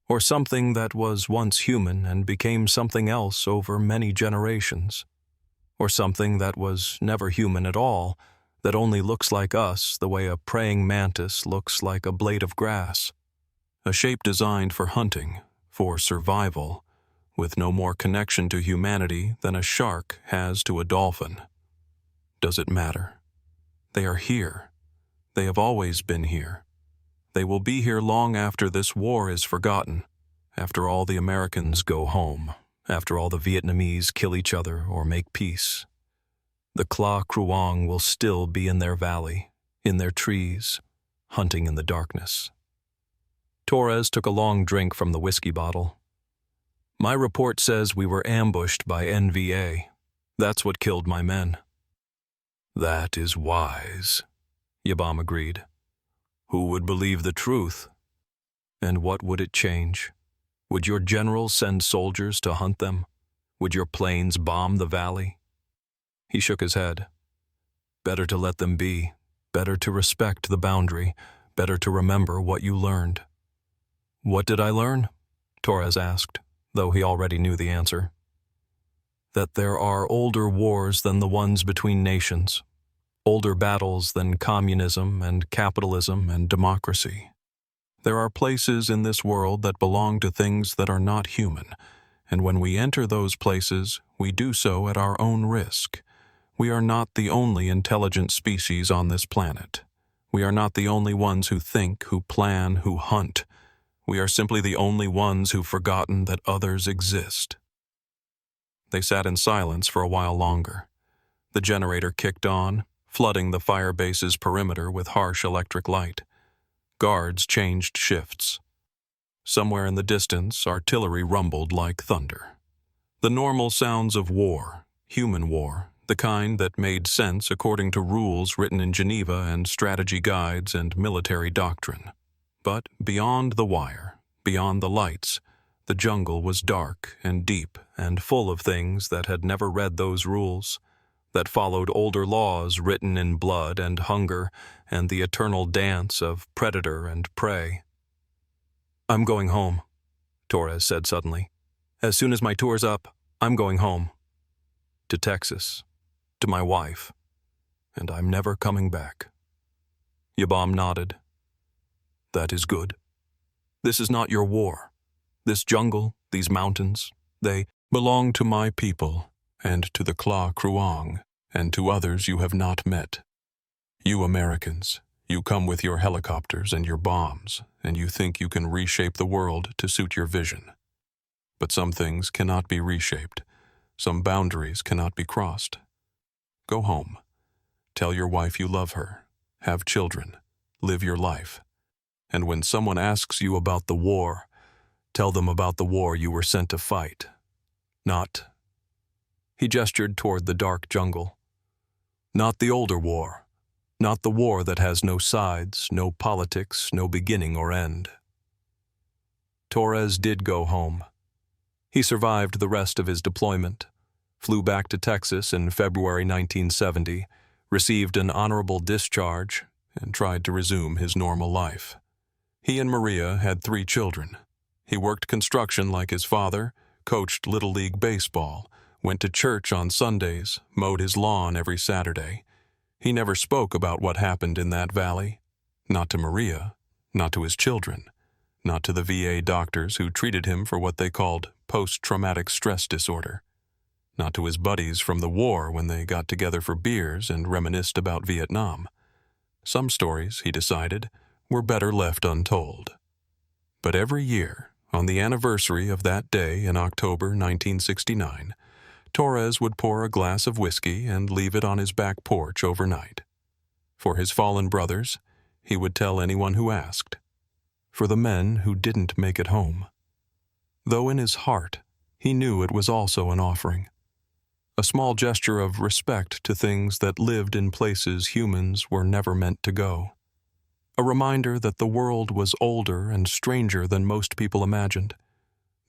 Or something that was once human and became something else over many generations. Or something that was never human at all, that only looks like us the way a praying mantis looks like a blade of grass. A shape designed for hunting, for survival, with no more connection to humanity than a shark has to a dolphin. Does it matter? They are here. They have always been here. They will be here long after this war is forgotten, after all the Americans go home, after all the Vietnamese kill each other or make peace. The kruang will still be in their valley, in their trees, hunting in the darkness." Torres took a long drink from the whiskey bottle. "My report says we were ambushed by NVA. That's what killed my men." "That is wise," Yabam agreed. "Who would believe the truth? And what would it change? Would your general send soldiers to hunt them? Would your planes bomb the valley?" He shook his head. "Better to let them be, better to respect the boundary, better to remember what you learned." "What did I learn?" Torres asked, though he already knew the answer. "That there are older wars than the ones between nations. Older battles than communism and capitalism and democracy. There are places in this world that belong to things that are not human, and when we enter those places, we do so at our own risk. We are not the only intelligent species on this planet. We are not the only ones who think, who plan, who hunt. We are simply the only ones who've forgotten that others exist." They sat in silence for a while longer. The generator kicked on, flooding the fire base's perimeter with harsh electric light. Guards changed shifts. Somewhere in the distance, artillery rumbled like thunder. The normal sounds of war, human war, the kind that made sense according to rules written in Geneva and strategy guides and military doctrine. But beyond the wire, beyond the lights, the jungle was dark and deep and full of things that had never read those rules, that followed older laws written in blood and hunger and the eternal dance of predator and prey. "I'm going home," Torres said suddenly. "As soon as my tour's up, I'm going home. To Texas, to my wife, and I'm never coming back." Yabam nodded. "That is good. This is not your war. This jungle, these mountains, they belong to my people, and to the kruang, and to others you have not met. You Americans, you come with your helicopters and your bombs, and you think you can reshape the world to suit your vision. But some things cannot be reshaped. Some boundaries cannot be crossed. Go home. Tell your wife you love her. Have children. Live your life. And when someone asks you about the war, tell them about the war you were sent to fight. Not..." He gestured toward the dark jungle. "Not the older war. Not the war that has no sides, no politics, no beginning or end." Torres did go home. He survived the rest of his deployment, flew back to Texas in February 1970, received an honorable discharge, and tried to resume his normal life. He and Maria had 3 children. He worked construction like his father, coached Little League baseball, went to church on Sundays, mowed his lawn every Saturday. He never spoke about what happened in that valley. Not to Maria, not to his children, not to the VA doctors who treated him for what they called post-traumatic stress disorder. not to his buddies from the war when they got together for beers and reminisced about Vietnam. Some stories, he decided, were better left untold. But every year, on the anniversary of that day in October 1969, Torres would pour a glass of whiskey and leave it on his back porch overnight. For his fallen brothers, he would tell anyone who asked. For the men who didn't make it home. Though in his heart, he knew it was also an offering. A small gesture of respect to things that lived in places humans were never meant to go. A reminder that the world was older and stranger than most people imagined.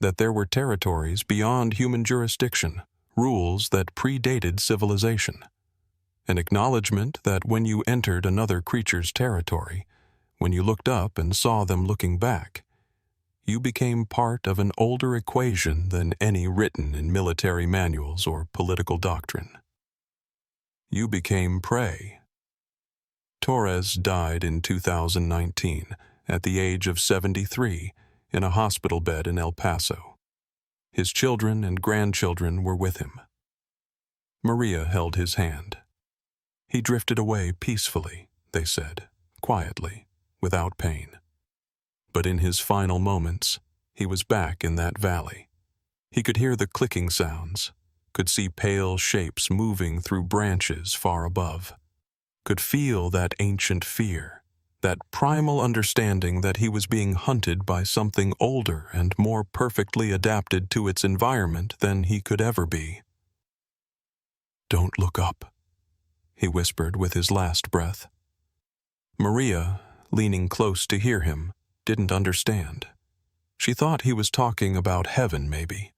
That there were territories beyond human jurisdiction, rules that predated civilization. An acknowledgement that when you entered another creature's territory, when you looked up and saw them looking back, you became part of an older equation than any written in military manuals or political doctrine. You became prey. Torres died in 2019 at the age of 73 in a hospital bed in El Paso. His children and grandchildren were with him. Maria held his hand. He drifted away peacefully, they said, quietly, without pain. But in his final moments, he was back in that valley. He could hear the clicking sounds, could see pale shapes moving through branches far above, could feel that ancient fear, that primal understanding that he was being hunted by something older and more perfectly adapted to its environment than he could ever be. "Don't look up," he whispered with his last breath. Maria, leaning close to hear him, didn't understand. She thought he was talking about heaven, maybe,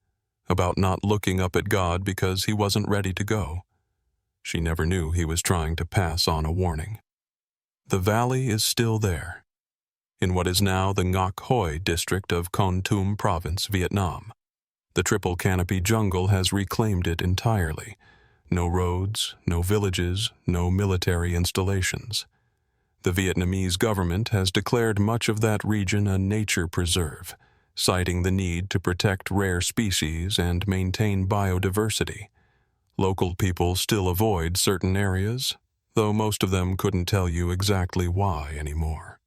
about not looking up at God because he wasn't ready to go. She never knew he was trying to pass on a warning. The valley is still there, in what is now the Ngoc Hoi district of Kon Tum Province, Vietnam. The triple-canopy jungle has reclaimed it entirely. No roads, no villages, no military installations. The Vietnamese government has declared much of that region a nature preserve, citing the need to protect rare species and maintain biodiversity. Local people still avoid certain areas, though most of them couldn't tell you exactly why anymore.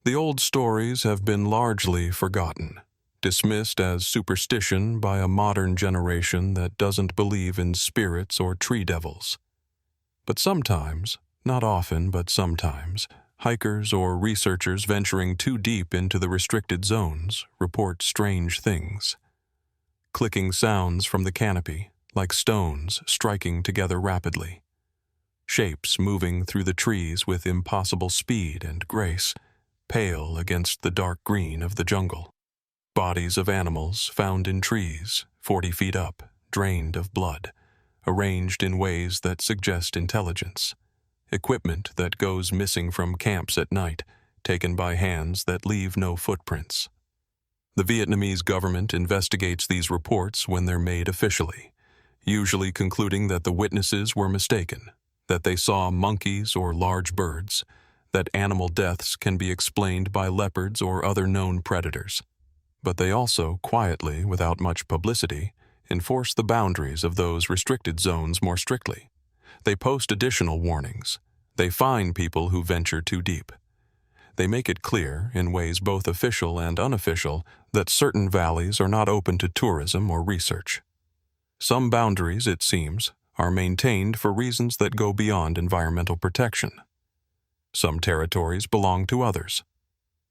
The old stories have been largely forgotten, dismissed as superstition by a modern generation that doesn't believe in spirits or tree devils. But sometimes, not often, but sometimes, hikers or researchers venturing too deep into the restricted zones report strange things. Clicking sounds from the canopy, like stones striking together rapidly. Shapes moving through the trees with impossible speed and grace, pale against the dark green of the jungle. Bodies of animals found in trees, 40 feet up, drained of blood, arranged in ways that suggest intelligence. Equipment that goes missing from camps at night, taken by hands that leave no footprints. The Vietnamese government investigates these reports when they're made officially, usually concluding that the witnesses were mistaken, that they saw monkeys or large birds, that animal deaths can be explained by leopards or other known predators. But they also, quietly, without much publicity, enforce the boundaries of those restricted zones more strictly. They post additional warnings. They fine people who venture too deep. They make it clear, in ways both official and unofficial, that certain valleys are not open to tourism or research. Some boundaries, it seems, are maintained for reasons that go beyond environmental protection. Some territories belong to others.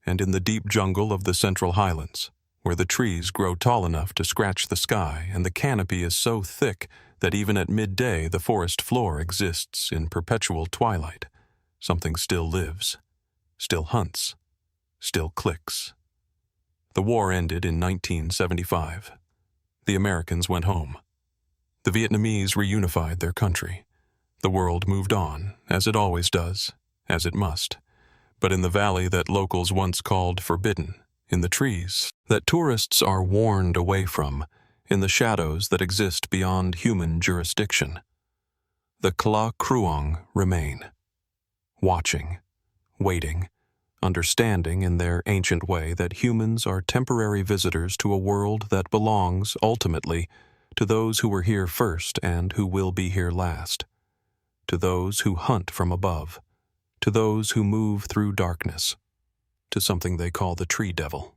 And in the deep jungle of the Central Highlands, where the trees grow tall enough to scratch the sky and the canopy is so thick that even at midday the forest floor exists in perpetual twilight, something still lives, still hunts, still clicks. The war ended in 1975. The Americans went home. The Vietnamese reunified their country. The world moved on, as it always does, as it must. But in the valley that locals once called forbidden, in the trees that tourists are warned away from, in the shadows that exist beyond human jurisdiction, the kruang remain, watching, waiting, understanding in their ancient way that humans are temporary visitors to a world that belongs, ultimately, to those who were here first and who will be here last, to those who hunt from above, to those who move through darkness, to something they call the tree devil.